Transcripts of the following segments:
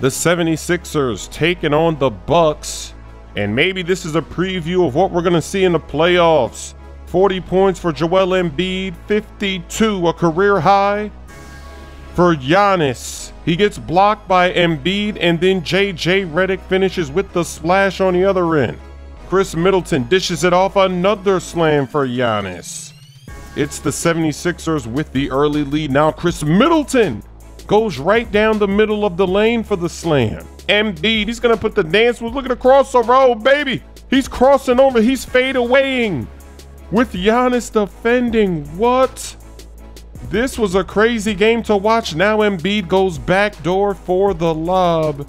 The 76ers taking on the Bucks. And maybe this is a preview of what we're going to see in the playoffs. 40 points for Joel Embiid, 52, a career high for Giannis. He gets blocked by Embiid, and then JJ Redick finishes with the splash on the other end. Chris Middleton dishes it off, another slam for Giannis. It's the 76ers with the early lead. Now Chris Middleton goes right down the middle of the lane for the slam. Embiid, he's gonna put the dance move. Look at the crossover, oh baby. He's crossing over, he's fadeawaying with Giannis defending. What? This was a crazy game to watch. Now Embiid goes backdoor for the lob.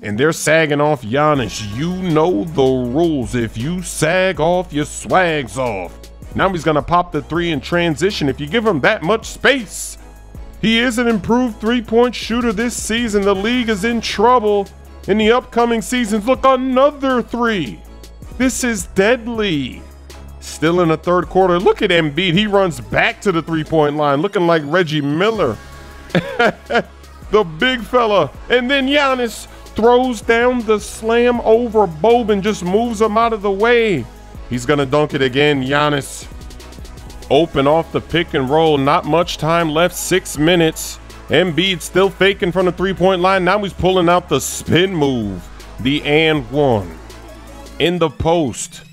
And they're sagging off Giannis. You know the rules. If you sag off, your swag's off. Now he's gonna pop the three in transition. If you give him that much space, he is an improved three-point shooter this season. The league is in trouble in the upcoming seasons. Look, another three. This is deadly. Still in the third quarter. Look at Embiid. He runs back to the three-point line looking like Reggie Miller. The big fella. And then Giannis throws down the slam over Boban, just moves him out of the way. He's going to dunk it again. Giannis open off the pick and roll. Not much time left, 6 minutes. Embiid still faking from the three-point line. Now he's pulling out the spin move, the and one. In the post,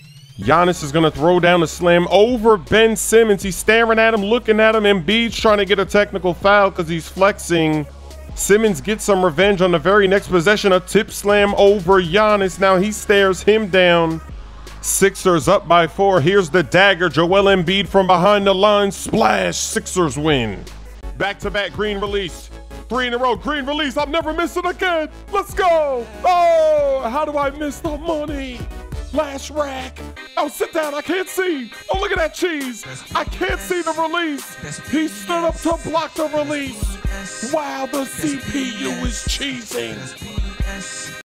Giannis is going to throw down a slam over Ben Simmons. He's staring at him, looking at him. Embiid's trying to get a technical foul because he's flexing. Simmons gets some revenge on the very next possession. A tip slam over Giannis. Now he stares him down. Sixers up by 4. Here's the dagger. Joel Embiid from behind the line. Splash. Sixers win. Back-to-back green release. 3 in a row. Green release. I'm never missing again. Let's go. Oh, how do I miss the money? Last rack. Oh, sit down. I can't see. Oh, look at that cheese. I can't see the release. He stood up to block the release. Wow, the CPU is cheesing.